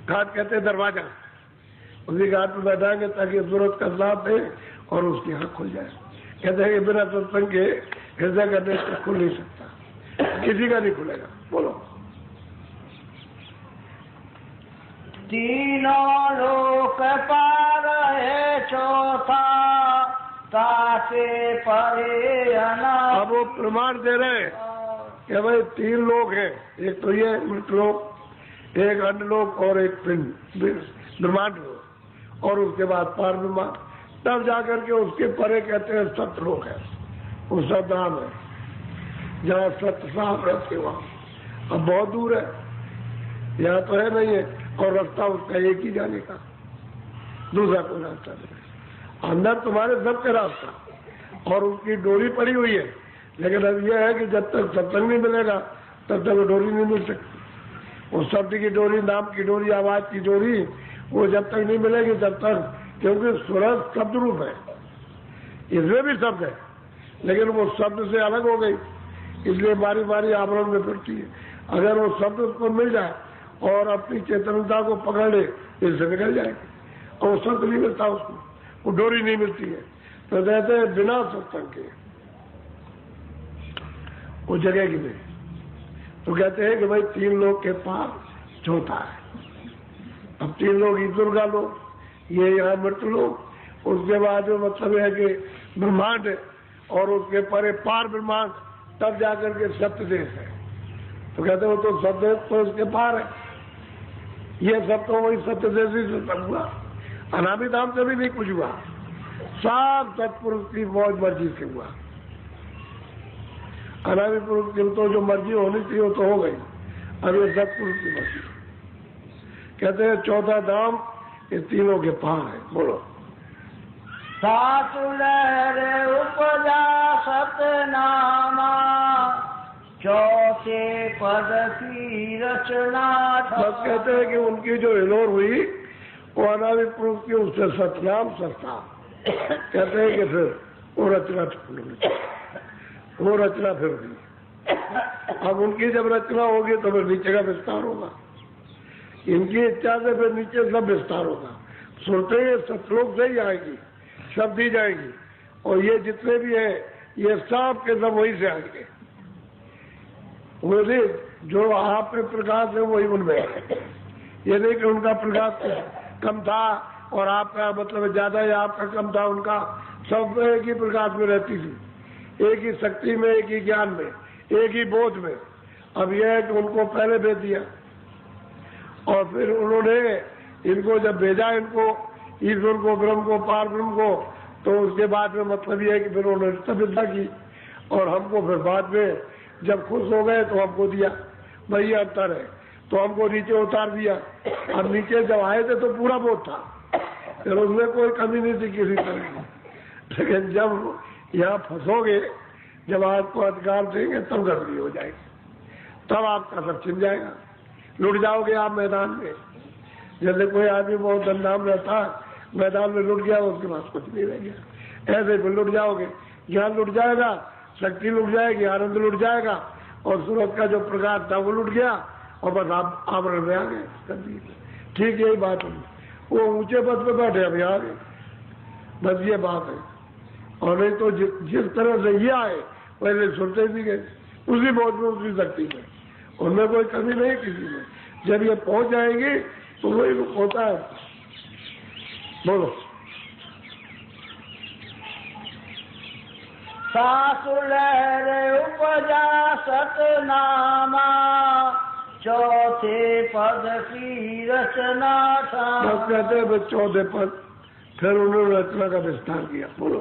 घाट कहते हैं दरवाजा, उसी घाट पर बैठाएंगे ताकि सूरज का साथ दे और उसकी आँख खुल जाए। कहते हैं कि बिना सत्संग के हृदय का नेत्र खुल नहीं सकता, किसी का नहीं खुलेगा। बोलो। तीनों लोक पार है चौथा ताके परे अना। अब वो प्रमाण दे रहे हैं कि भाई 3 लोग हैं, एक तो ये मृतलोक, एक अन्नलोक और एक ब्रह्मांड लोक, और उसके बाद पार ब्रह्मांड। तब जाकर के उसके परे कहते हैं सतलोक है, वो सतधाम है जहाँ सत्य साफ रहते वहाँ। अब बहुत दूर है, यहाँ तो है नहीं है, और रास्ता उसका एक ही जाने का, दूसरा कोई रास्ता नहीं। अंदर तुम्हारे सबके रास्ता और उसकी डोरी पड़ी हुई है, लेकिन अब यह है कि जब तक सत्संग नहीं मिलेगा तब तक डोरी नहीं मिल सकती। वो शब्द की डोरी, नाम की डोरी, आवाज की डोरी, वो जब तक नहीं मिलेगी तब तक, क्योंकि सूरज शब्द रूप है, इसमें भी शब्द है, लेकिन वो शब्द से अलग हो गई, इसलिए बारी बारी आवरण में फिरती है। अगर वो शब्द उसको मिल जाए और अपनी चेतनता को पकड़ ले, इससे निकल जाएगी, और शब्द नहीं मिलता उसको, वो डोरी नहीं मिलती है। तो कहते हैं बिना सत्संग के वो जगह की नहीं। तो कहते हैं कि भाई 3 लोग के पार चौथा है। अब 3 लोग ईश्वर का लोग, ये यहाँ मृत लोग, उसके बाद मतलब है कि ब्रह्मांड है, और उसके परे पार ब्रह्मांड, तब जाकर के सत्य देश है। तो कहते हो तो सत्य तो उसके पार है, ये सब तो वही सत्य देश ही से सब हुआ, अनादि धाम से भी नहीं कुछ हुआ, सब सत्पुरुष की मौज मर्जी से हुआ। अनादि पुरुष की तो जो मर्जी होनी चाहिए वो तो हो गई, अब ये सत्पुरुष की मर्जी। कहते हैं चौथा धाम ये तीनों के पार है। बोलो। सातु लहर उपजा सतनामा चौथे पद की रचना। बस कहते हैं कि उनकी जो हिलोर हुई वो अनादि पुरुष की, उससे सतनाम सस्ता। कहते हैं कि फिर वो रचना फिर हुई। अब उनकी जब रचना होगी तो फिर नीचे का विस्तार होगा, इनकी इच्छा से फिर नीचे सब विस्तार होगा। सुनते ही सतलोक से ही आएगी, शब्द ही जाएगी, और ये जितने भी है ये सब के सब वही से आएंगे। वही जो आप में प्रकाश है वही उनमें है। ये नहीं कि उनका प्रकाश कम था और आपका मतलब ज्यादा या आपका कम था, उनका सब एक ही प्रकाश में रहती थी, एक ही शक्ति में, एक ही ज्ञान में, एक ही बोध में। अब यह है कि उनको पहले भेज दिया और फिर उन्होंने इनको जब भेजा, इनको ईश्वर को, ब्रह्म को, पार ब्रह्म को, तो उसके बाद में मतलब यह है कि फिर उन्होंने तपस्या की और हमको फिर बाद में जब खुश हो गए तो हमको दिया। भाई अंतर है, तो हमको नीचे उतार दिया। अब नीचे जब आए थे तो पूरा बोध था, फिर उसमें कोई कमी नहीं थी किसी तरह की। लेकिन जब यहाँ फंसोगे, जब आपको अधिकार देंगे तब गड़बड़ी हो जाएगी, तब आपका सब छिन जाएगा, लुट जाओगे आप मैदान में। जैसे कोई आदमी बहुत धनधाम रहता, मैदान में लुट गया, उसके पास कुछ नहीं रह गया। ऐसे भी लुट जाओगे, ज्ञान लुट जाएगा, शक्ति लुट जाएगी, आनंद लुट जाएगा, और सूरज का जो प्रकाश था वो लुट गया, और बस आप आवरण में आ गए। ठीक यही बात है, वो ऊंचे पद पे बैठे अभी आ गए, बस ये बात है। और नहीं तो जिस तरह से ये आए वैसे सुनते भी गए, उसी बोध में, उसी शक्ति में, उनमें कोई कमी नहीं किसी में। जब ये पहुंच जाएंगे तो वही होता है। बोलो। सासु लहर उपजा सतनामा चौथे पद की रचना था। बस कहते हैं चौथे पद, फिर उन्होंने रचना का विस्तार किया। बोलो।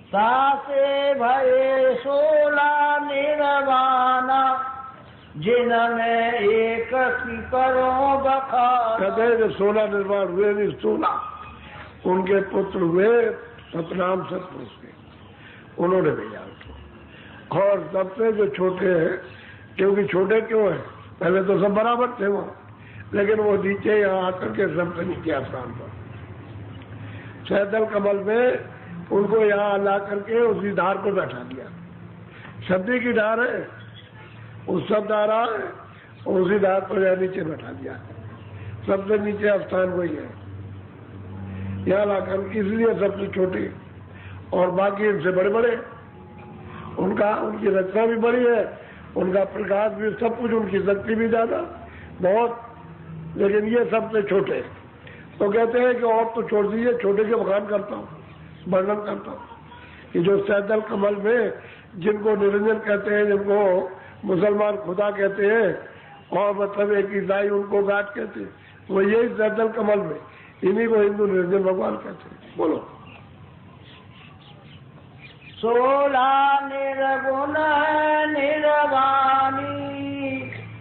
सासे भये 16 निर्वाणा जिनमें एक की करो बखान। कहते हैं कि 16 निर्माण हुए, नहीं 16 उनके पुत्र हुए सतनाम सतपुरुष के, उन्होंने भेजा उसको। और सबसे जो छोटे हैं, क्योंकि छोटे क्यों हैं, पहले तो सब बराबर थे वो, लेकिन वो नीचे यहाँ आकर के सबसे नीचे स्थान पर सैदल कमल में उनको यहाँ ला करके उसी धार पर बैठा दिया। शब्दी की धार है, उस सब धारा है, और उसी धार पर यहाँ नीचे बैठा दिया। सबसे नीचे स्थान वही है। यहाँ लाकर इसलिए सबसे छोटे और बाकी इनसे बड़े बड़े, उनकी रचना भी बड़ी है, उनका प्रकाश भी, सब कुछ, उनकी शक्ति भी ज्यादा बहुत, लेकिन ये सबसे छोटे। तो कहते हैं कि और तो छोड़ दीजिए, छोटे के बखान करता हूँ, वर्णन करता हूँ कि जो सैदल कमल में जिनको निरंजन कहते हैं, जिनको मुसलमान खुदा कहते हैं और मतलब एक ईसाई उनको गाट कहते हैं, वो यही सैदल कमल में, इन्हीं को हिंदू निरंजन भगवान कहते हैं। बोलो। 16 निर्गुण निर्वाणी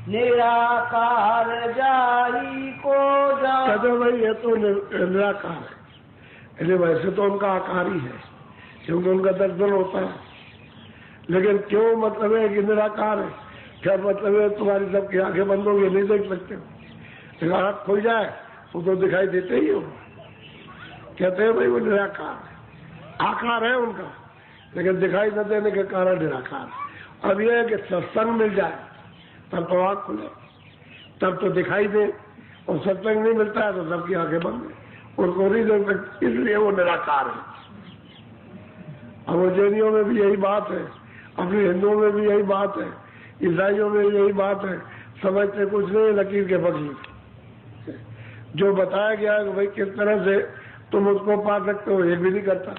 निराकार जाही को कहते भाई ये तो निराकार है, इसलिए वैसे तो उनका आकार ही है क्योंकि उनका दर्शन होता है, लेकिन क्यों मतलब है कि निराकार है? क्या मतलब है तुम्हारी सबकी आंखें बंद होंगी, नहीं देख सकते हो, आंख खुल जाए वो तो दिखाई देते ही हो। कहते हैं भाई वो निराकार है, आकार है उनका लेकिन दिखाई न देने के कारण निराकार। अब यह है कि सत्संग मिल जाए तब तो आंख खुले, तब तो दिखाई दे, और सत्संग नहीं मिलता है तो सबकी आंखें बंद है, उनको नहीं देख सकते, इसलिए वो निराकार है। अब वो जैनियों में भी यही बात है, अपने हिंदुओं में भी यही बात है, ईसाइयों में यही बात है, समझते कुछ नहीं, लकीर के फकीर। जो बताया गया है कि भाई किस तरह से तुम उसको पा सकते हो, ये भी नहीं करता,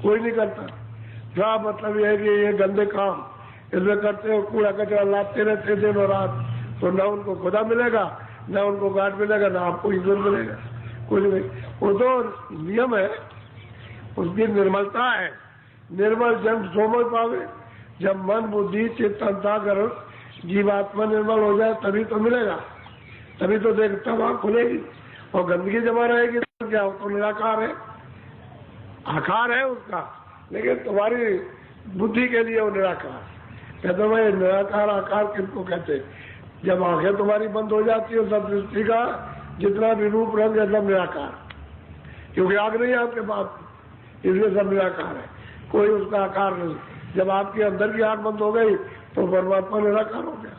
कोई नहीं करता। क्या मतलब यह है कि ये गंदे काम इसमें करते हो, कूड़ा कचरा लाते रहते दिन और रात, तो न उनको खुदा मिलेगा, न उनको गार्ड मिलेगा, न आपको ईश्वर मिलेगा, कुछ नहीं। वो तो नियम है, उसकी निर्मलता है। निर्मल जन सोमय पावे, जब मन बुद्धि चित्त अंतःकरण जीवात्मा निर्मल हो जाए तभी तो मिलेगा, तभी तो देखता वहां खुलेगी। और गंदगी जमा रहेगी तो क्या, तो निराकार है, आकार है उसका, लेकिन तुम्हारी बुद्धि के लिए वो निराकार। कहते भाई निराकार आकार किसको कहते हैं? जब आंखें तुम्हारी बंद हो जाती है, सब सृष्टि का जितना भी रूप रंग है सब निराकार, क्योंकि आग नहीं है आपके पास, इसलिए सब निराकार है, कोई उसका आकार नहीं। जब आपके अंदर की आंख बंद हो गई तो परमात्मा निराकार हो गया।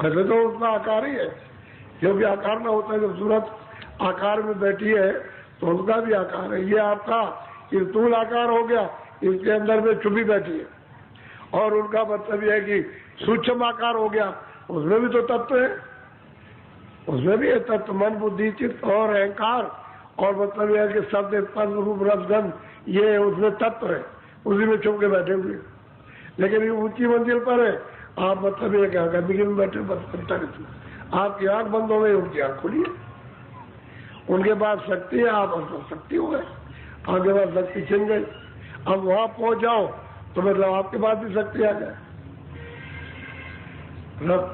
वैसे तो उसका आकार ही है, क्योंकि आकार ना होता है, जब सूरत आकार में बैठी है तो उसका भी आकार है। ये आपका स्थूल आकार हो गया, इसके अंदर में छुपी बैठी है, और उनका मतलब यह है कि सूक्ष्म आकार हो गया, उसमें भी तो तत्व है, उसमें भी है तत्व, मन बुद्धि चित्त और अहंकार, और मतलब यह है कि शब्द स्पर्श रूप रस गंध, ये उसमें तत्व है, उसी में छुप के बैठे हुए। लेकिन ये ऊंची मंजिल पर है, आप मतलब ये क्या गंदगी में बैठे, बस आपकी आंख बंद हो गई, उनकी आंख खुली है, उनके पास शक्ति है, आप शक्ति हो गए, आपके पास शक्ति छिन गई। अब वहां पहुंच जाओ तो मतलब आपके पास भी शक्ति आ जाए।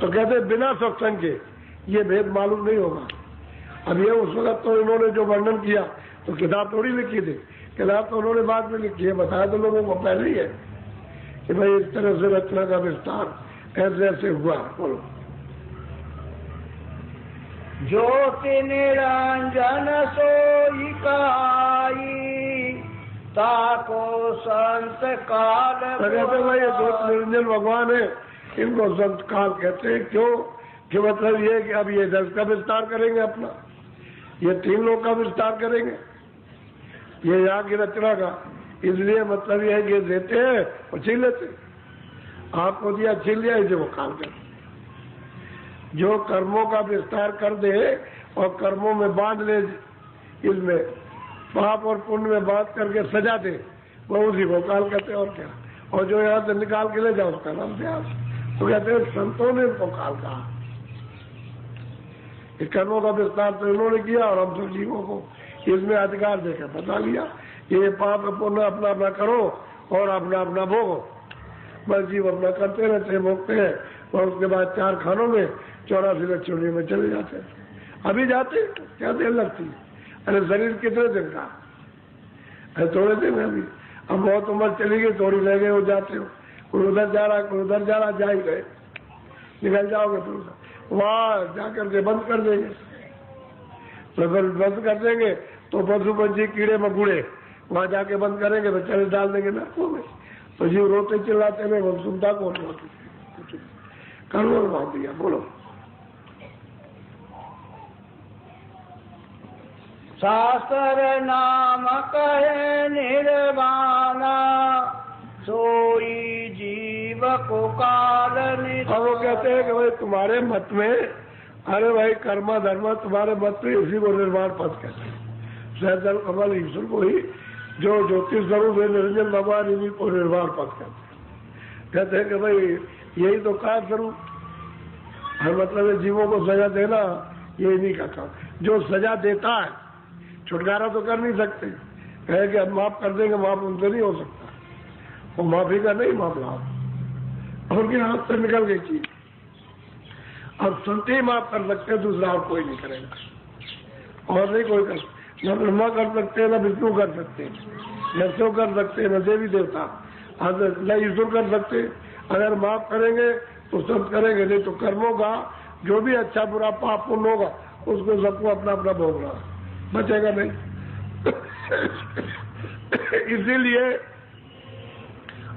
तो कहते बिना सत्संग के ये भेद मालूम नहीं होगा। अब ये उस वक्त तो इन्होंने जो वर्णन किया तो किताब थोड़ी लिखी थी, किताब तो उन्होंने बाद में लिखी है, बताया तो लोगों को पहले ही है कि भाई इस तरह से रचना का विस्तार ऐसे ऐसे हुआ। बोलो। ज्योति निरंजन सोई कहाई ताको संत काल। कहते भाई ये ज्योति निरंजन भगवान है, इनको संत काल कहते हैं। क्यों? कि मतलब ये कि अब ये 10 का विस्तार करेंगे अपना, ये 3 लोग का विस्तार करेंगे, ये यहाँ की रचना का। इसलिए मतलब ये है कि देते हैं और छीन लेते, आपको दिया छीन लिया, इसे वो काल कर। जो कर्मों का विस्तार कर दे और कर्मों में बांध ले, इसमें पाप और पुण्य में बांध करके सजा दे, वो उसी को काल कहते हैं। और क्या? और जो यहाँ से निकाल के ले जाओ उसका नाम ध्यान। तो कहते हैं संतों ने इनको काल कहा। कर्मों का विस्तार तो इन्होंने किया और हम सब जीवों को इसमें अधिकार देकर बता लिया, ये पाप पुण्य अपना अपना करो और अपना अपना भोगो। बस जीव अपना करते रहते हैं, भोगते हैं, और उसके बाद 4 खानों में 84 लक्षणों में चले जाते हैं। अभी जाते क्या देर लगती है? अरे शरीर कितने दिन का? अरे थोड़े दिन अभी, अब बहुत उम्र चली गई, थोड़ी रह गए हो जाते हो, कोई उधर जा रहा, कोई उधर जा रहा, जा ही गए, निकल जाओगे फिर वहां जाकर के बंद कर देंगे। तो फिर बंद कर देंगे तो पशु पंछी कीड़े मकोड़े वहां जाके बंद करेंगे तो चले डाल देंगे नरकों में। तो जीव रोते चिल्लाते में वो सुनता कौन होती? कर्मों में बांध दिया। बोलो। शास्त्र नाम कहे निर्वाणा, सोई जीव को काल निधाना। अब वो कहते हैं कि भाई तुम्हारे मत में, अरे भाई कर्म धर्म तुम्हारे मत में उसी को निर्वाण पद कहते हैं। सहजल कमल ईश्वर को ही, जो ज्योतिष स्वरूप है निरंजन भगवान, इन्हीं को निर्वाण पद कहते हैं। कहते हैं कि भाई यही तो कार्य स्वरूप, हर मतलब है जीवों को सजा देना, ये नहीं का काम। जो सजा देता है छुटकारा तो कर नहीं सकते, कहे कि हम माफ कर देंगे, माफ उनसे नहीं हो सकता, वो माफी का नहीं मामला, उनके हाथ से निकल गई चीज। अब संत ही माफ कर सकते हैं, दूसरा और कोई नहीं करेगा, और नहीं कोई कर, न ब्रह्मा कर सकते हैं, न विष्णु कर सकते हैं, न शिव कर सकते हैं, न देवी देवता, न ईश्वर कर सकते। अगर माफ करेंगे तो सब करेंगे, नहीं तो कर्मों का जो भी अच्छा बुरा पाप पुण्य होगा उसको सबको अपना अपना भोगना, बचेगा नहीं। इसीलिए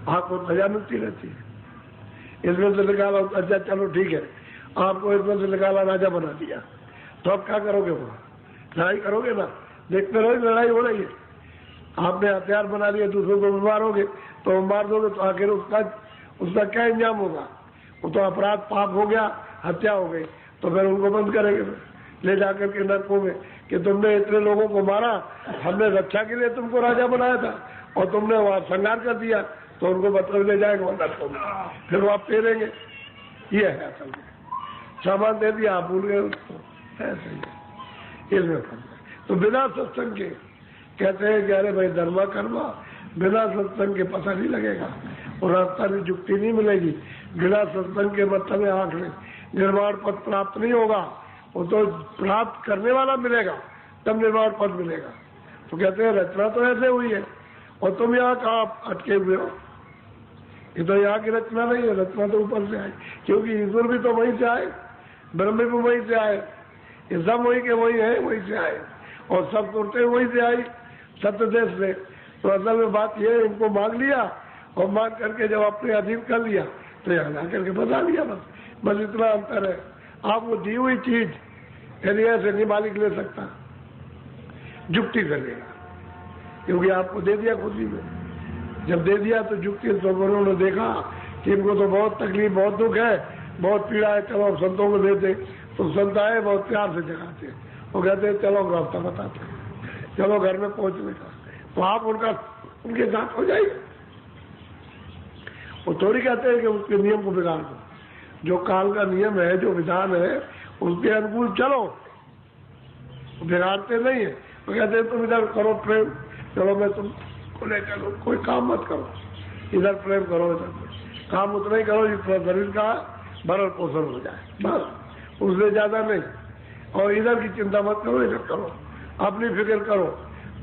आपको सजा मिलती रहती है। इसमें से निकाला, अच्छा चलो ठीक है, आपको इसमें से निकाला, राजा बना दिया, तो आप क्या करोगे? वो लड़ाई करोगे ना, देखते रहोगे लड़ाई हो रही है, आपने हथियार बना लिया, दूसरों को मारोगे तो मार दोगे, तो आखिर उसका क्या इंजाम होगा? वो तो अपराध पाप हो गया, हत्या हो गई, तो फिर उनको बंद करेंगे ले जाकर के नरकों में कि तुमने इतने लोगों को मारा, हमने रक्षा के लिए तुमको राजा बनाया था और तुमने वहां संहार कर दिया, तो उनको मतलब ले जाएंगे वो नरकों में, फिर वो आप फेरेंगे। ये है असल में, सामान दे दिया, आप भूल गए उसको, ऐसे ही इसमें। तो बिना सत्संग के कहते हैं कि अरे भाई धर्मा कर्मा, बिना सत्संग के पता नहीं लगेगा और रास्ता में जुक्ति नहीं मिलेगी। बिना सत्संग के मतलब आंख में निर्वाण पद प्राप्त नहीं होगा, वो तो प्राप्त करने वाला मिलेगा तब निर्वाण पद मिलेगा। तो कहते हैं रचना तो ऐसे हुई है और तुम यहाँ कहाँ अटके हुए हो? ये तो यहाँ की रचना नहीं है, रचना तो ऊपर से आई, क्योंकि ईश्वर भी तो वहीं से आए, ब्रह्म भी वहीं से आए, ये सब वही के वही है, वहीं से आए, और सब तुरते वहीं से आई, सत्य देश से। तो असल में बात ये है, इनको मांग लिया और मांग करके जब अपने अधीन कर लिया तो यहाँ ला करके बता लिया, बस इतना अंतर है। आप वो दी हुई चीज यदि ऐसे नहीं मालिक ले सकता, जुक्ति कर लेगा, क्योंकि आपको दे दिया खुद ही में। जब दे दिया तो जुक्ति, तो उन्होंने देखा कि इनको तो बहुत तकलीफ, बहुत दुख है, बहुत पीड़ा है, चलो संतों को दे दे। तो संत आए, बहुत प्यार से जगाते हैं, वो कहते हैं चलो रास्ता बताते हैं, चलो घर में पहुंचने का, तो आप उनके साथ हो जाइए। वो थोड़ी कहते हैं कि उसके नियम को बिगाड़ दो, जो काल का नियम है, जो विधान है, उसके अनुकूल चलो, बिगाड़ते नहीं है। वो कहते हैं तुम इधर करो प्रेम, चलो मैं तुमको ले चलो, कोई काम मत करो, इधर प्रेम करो, इधर काम उतना ही करो जितना शरीर का भरण पोषण हो जाए, बस, उससे ज्यादा नहीं। और इधर की चिंता मत करो, इधर करो, अपनी फिक्र करो,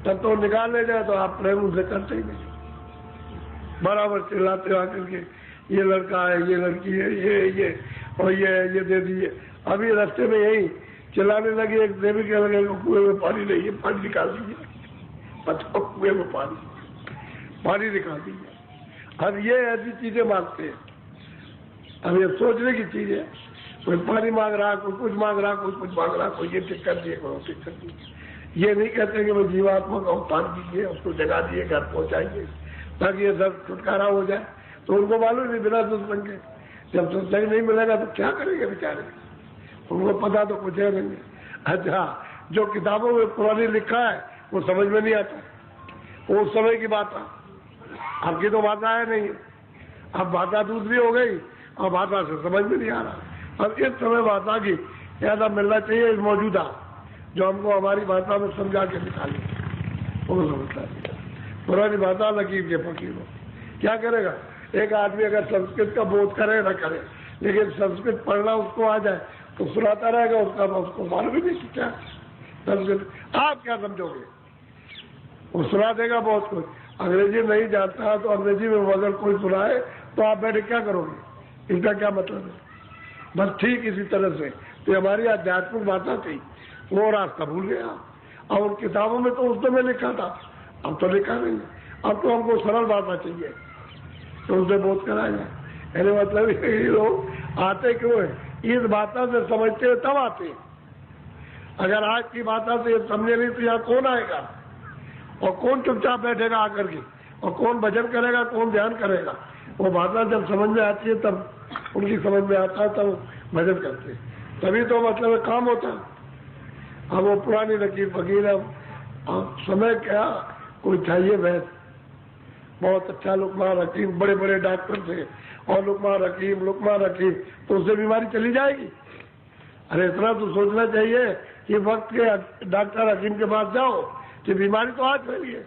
तब तो निकाल ले जाए तो आप प्रेम उनसे करते ही नहीं, बराबर चिल्लाते आकर के ये लड़का है, ये लड़की है, ये और ये दे दिए। अभी रास्ते में यही चिल्लाने लगे, एक देवी के लगे कुएं में पानी नहीं है, पानी निकाल दीजिए, पता कुएं में पानी निकाल दीजिए। अब ये ऐसी चीजें मांगते हैं, अब ये सोचने की चीज है, कोई पानी मांग रहा, कोई कुछ मांग रहा, कोई कुछ मांग रहा, कोई ये ठीक कर दिए, कोई ठीक कर दिए। ये नहीं कहते कि वो जीवात्मा का उत्थान कीजिए, उसको जगा दिए, घर पहुंचाइए ताकि ये सब छुटकारा हो जाए। तो उनको मालूम नहीं बिना सत्संग के, जब सत्संग नहीं मिलेगा तो क्या करेंगे बेचारे, उनको पता तो कुछ है नहीं। अच्छा, जो किताबों में पुरानी लिखा है वो समझ में नहीं आता, वो उस समय की बात है, आपकी तो भाषा है नहीं, अब भाषा दूसरी हो गई और भाषा से समझ में नहीं आ रहा। अब इस समय भाषा की ज्यादा मिलना चाहिए, मौजूदा जो हमको हमारी भाषा में समझा के निकाले, वो समझता है। पुरानी भाषा लकीर के फकीर हो, क्या करेगा? एक आदमी अगर संस्कृत का बोध करे न करे, लेकिन संस्कृत पढ़ना उसको आ जाए तो सुनाता रहेगा, उसको मालूम भी नहीं क्या संस्कृत, आप क्या समझोगे? वो सुना देगा बहुत कुछ। अंग्रेजी नहीं जानता तो अंग्रेजी में अगर कोई सुनाए तो आप बैठे क्या करोगे? इसका क्या मतलब है? बस ठीक इसी तरह से तो हमारी आध्यात्मिक भाषा थी, वो रास्ता भूल गया। और उन किताबों में तो उस समय लिखा था, अब तो लिखा नहीं है। अब तो हमको सरल भाषा चाहिए तो उससे बोध कराया जाए। यानी मतलब ये लोग आते क्यों है? इस भाषा से समझते हुए तब आते हैं। अगर आज की बात है तो ये समझे नहीं तो यहाँ कौन आएगा, और कौन चुपचाप बैठेगा आकर के, और कौन भजन करेगा, कौन ध्यान करेगा। वो बातें जब समझ में आती है तब उनकी समझ में आता है, तब भजन करते हैं, तभी तो मतलब काम होता है। अब वो पुरानी लकीर फकीर, अब समय क्या, कोई चाहिए वैद, बहुत अच्छा लुकमान हकीम, बड़े बड़े डॉक्टर थे, और लुकमान हकीम तो उससे बीमारी चली जाएगी। अरे इतना तो सोचना चाहिए कि वक्त के डॉक्टर हकीम के पास जाओ कि बीमारी तो आज फैली है,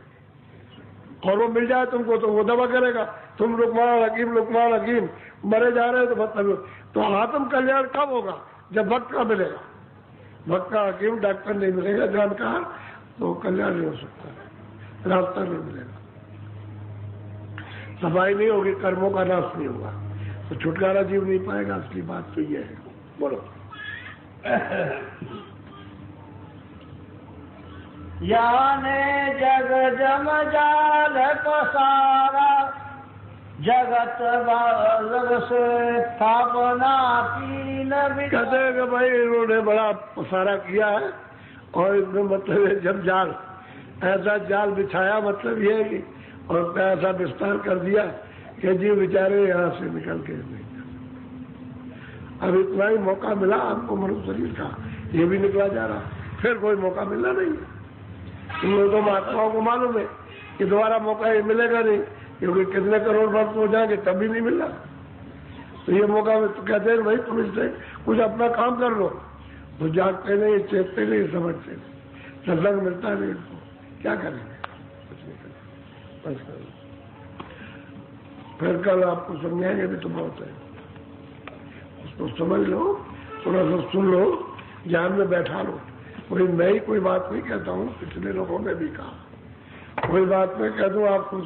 और वो मिल जाए तुमको तो वो दवा करेगा। तुम लुकमान हकीम मरे जा रहे हो तो मतलब तो आत्म कल्याण कब होगा, जब वक्त का मिलेगा। वक्त का हकीम डॉक्टर नहीं मिलेगा जानकार तो कल्याण नहीं हो सकता, रास्ता नहीं मिलेगा, सफाई नहीं होगी, कर्मों का नाश नहीं होगा, तो छुटकारा जीव नहीं पाएगा। असली बात तो ये है। बोलो। याने जग जम जाल पसारा, जगत बालक से स्थापना की न। कहते हैं कि भाई इन्होंने बड़ा पसारा किया है, और इसमें मतलब जब जाल, ऐसा जाल बिछाया, मतलब ये है कि और ऐसा विस्तार कर दिया कि जीव बेचारे यहाँ से निकल के नहीं। अब इतना ही मौका मिला आपको मनुष्य शरीर का, ये भी निकला जा रहा, फिर कोई मौका मिलना नहीं है। तुम लोगों को महात्माओं को मालूम है कि दोबारा मौका ये मिलेगा नहीं, क्योंकि कितने करोड़ भक्त हो जाएंगे तब भी नहीं मिलना। तो ये मौका में तो कहते हैं भाई तुम इससे कुछ अपना काम कर लो, तो जागते नहीं, चेतते नहीं, समझते नहीं, सत्संग मिलता नहीं, तो क्या करेंगे, कुछ नहीं करेंगे। फिर कल आपको समझाएंगे भी तो बहुत है, उसको समझ लो, थोड़ा सा सुन लो, ज्ञान में बैठा लो। कोई मैं ही कोई बात नहीं कहता हूँ, पिछले लोगों ने भी कहा, कोई बात मैं कह दूँ आपको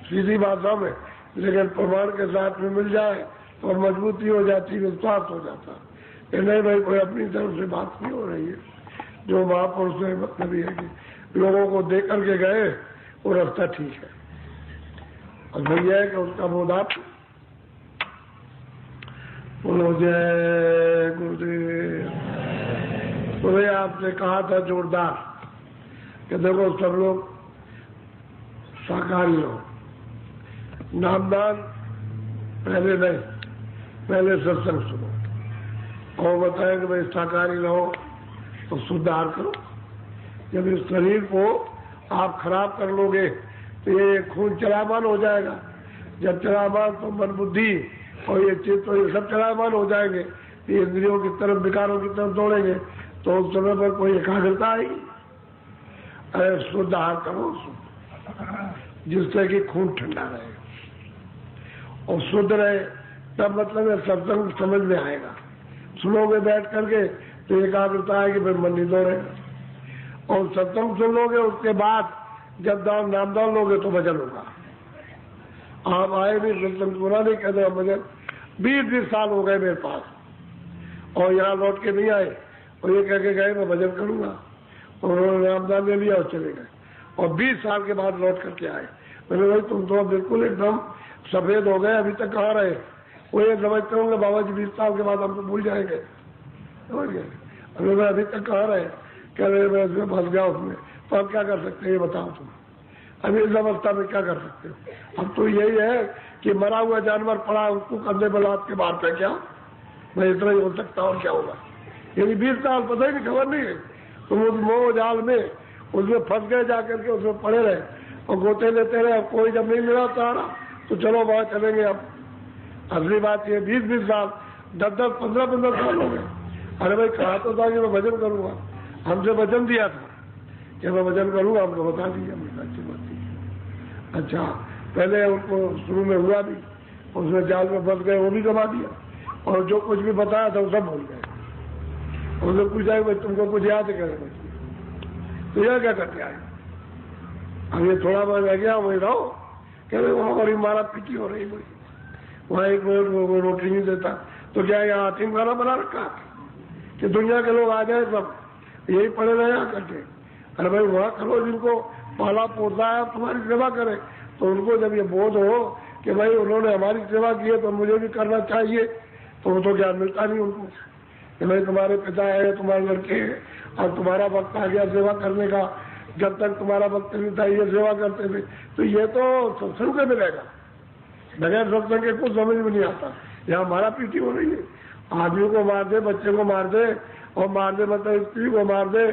सीधी भाषा में, लेकिन प्रमाण के साथ में मिल जाए तो मजबूती हो जाती, विश्वास हो जाता। ये नहीं भाई कोई अपनी तरफ से बात नहीं हो रही है, जो महापुरुष है मतलब ये है कि लोगों को दे करके गए वो रास्ता ठीक है, और भैया है कि उसका बोधाप। बोलो जय गुरुदेव। तो भाई आपने कहा था जोरदार कि देखो सब लोग शाकाहारी हो, नामदान पहले नहीं, पहले सत्संग सुनो, और बताएं कि भाई शाकाहारी रहो तो सुधार करो। जब इस शरीर को आप खराब कर लोगे तो ये खून चलायमान हो जाएगा, जब चलायमान तो मन बुद्धि और ये चित्त तो ये सब चलायमान हो जाएंगे, ये इंद्रियों की तरफ विकारों की तरफ दौड़ेंगे, तो उस समय पर कोई एकाग्रता आएगी। अरे शुद्ध आहार करो, जिससे कि खून ठंडा रहे और शुद्ध रहे, तब मतलब सत्संग समझ में आएगा। सुनोगे बैठ करके तो एकाग्रता आएगी, फिर मन नहीं दौड़ेगा, और सत्संग सुन लोगे, उसके बाद जब नामदान लोगे तो भजन होगा। आप आए भी सत्संग सुना नहीं, कहते भजन 20 साल हो गए मेरे पास, और यहाँ लौट के नहीं आए, और ये कह के गए मैं भजन करूंगा, और उन्होंने नामदान ले लिया और चले गए, और 20 साल के बाद लौट करके आए। मैंने भाई तुम तो बिल्कुल एकदम सफेद हो गए, अभी तक कहाँ रहे? वो ये समझते होंगे बाबा जी 20 साल के बाद हमको भूल जाएंगे, समझ गए? अभी तक कहाँ रहे? कह रहे मैं इसमें फंस गया उसमें, तो अब क्या कर सकते हैं ये बताओ तुम? अभी इस अवस्था में क्या कर सकते हो? अब तो यही है कि मरा हुआ जानवर पड़ा, उसको कंधे पर लाद के बाहर फेंका, मैं इतना ही हो सकता और क्या होगा? यदि 20 साल पता ही नहीं, खबर नहीं है, तुम उस मोह जाल में उसमें फंस गए, जाकर के उसमें पड़े रहे और गोते लेते रहे। कोई जब नहीं मिला सहारा तो चलो वहां चलेंगे। अब असली बात ये 20 साल 10 15 साल हो गए। अरे भाई कहा तो था कि मैं भजन करूंगा, हमसे वचन दिया था कि मैं भजन करूंगा, हमको बता दिया, अच्छी बात है। अच्छा पहले उनको शुरू में हुआ भी, उसमें जाल में फंस गए, वो भी गवा दिया, और जो कुछ भी बताया था वो सब भूल गए। उनसे पूछा भाई तुमको कुछ याद है? तो यह क्या करते आए? अब ये थोड़ा बहुत रह गया, वही रहो। कह रहे वहां बड़ी मारा पीटी हो रही, वहां एक वो रोटी नहीं देता, तो क्या यहाँ हाथी खाना बना रखा कि दुनिया के लोग आ जाए सब यही पड़े रहे यहाँ करके? अरे भाई वहां करो जिनको पाला पोसा है, तुम्हारी सेवा करे, तो उनको जब ये बोध हो कि भाई उन्होंने हमारी सेवा की है तो मुझे भी करना चाहिए, तो वो तो ज्ञान मिलता नहीं उनको। कि भाई तुम्हारे पिता है, तुम्हारे लड़के हैं, और तुम्हारा वक्त आ गया सेवा करने का, जब तक तुम्हारा वक्त नहीं था ये सेवा करते थे। तो ये तो सत्संग से मिलेगा, बगैर सत्संग के कुछ समझ में नहीं आता। यहाँ हमारा पीटी हो रही है, आदमी को मार दे, बच्चे को मार दे, और मार दे मतलब स्त्री को मार दे,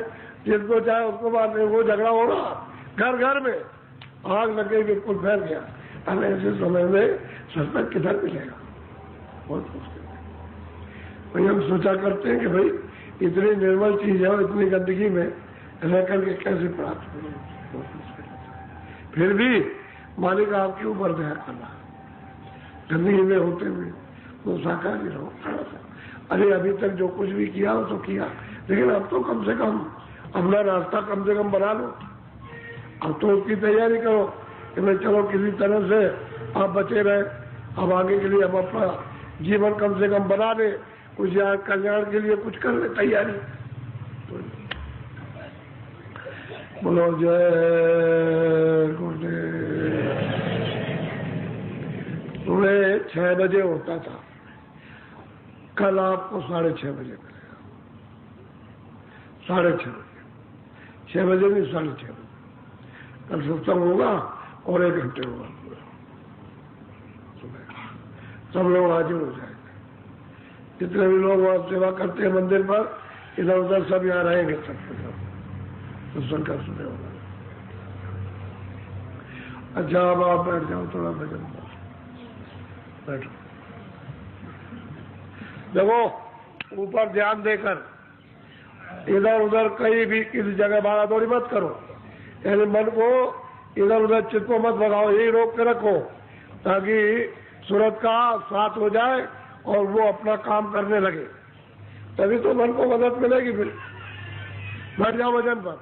जिसको चाहे उसको मार दे, वो झगड़ा हो रहा घर घर में, आग लग गई, बिल्कुल फैल गया। अब ऐसे समय में सत्संग किधर मिलेगा, बहुत मुश्किल है। वही हम सोचा करते हैं कि भाई इतनी निर्मल चीज है और इतनी गंदगी में रह करके कैसे प्राप्त करें, बहुत मुश्किल है। फिर भी मालिक आपके ऊपर दया करना, गंदगी में होते हुए तो साकारी रहो थोड़ा सा। अरे अभी तक जो कुछ भी किया हो तो किया, लेकिन अब तो कम से कम अपना रास्ता कम से कम बना लो। अब तो उसकी तैयारी करो कि मैं चलो किसी तरह से आप बचे रहे, अब आगे के लिए हम अपना जीवन कम से कम बना ले, कुछ यहाँ कल्याण के लिए कुछ कर ले तैयारी। बोलो जय गुरुदेव। सुबह 6 बजे होता था, कल आपको 6:30 बजे मिलेगा, 6:30 बजे, 6 बजे नहीं 6:30 बजे कल सत्संग होगा और 1 घंटे होगा सुबह, सब लोग हाजिर हो जाएंगे। जितने भी लोग वहां सेवा करते हैं मंदिर पर, इधर उधर सब यहाँ रहेंगे, सबके सब सत्संग का सुने होगा। अच्छा अब आप बैठ जाओ, थोड़ा भजन बैठो। देखो ऊपर ध्यान देकर, इधर उधर कहीं भी किसी जगह भागा दौड़ी मत करो, यानी मन को इधर उधर चित्त को मत भगाओ, यही रोक के रखो ताकि सूरत का साथ हो जाए और वो अपना काम करने लगे, तभी तो मन को मदद मिलेगी। फिर बैठ जाओ वजन पर।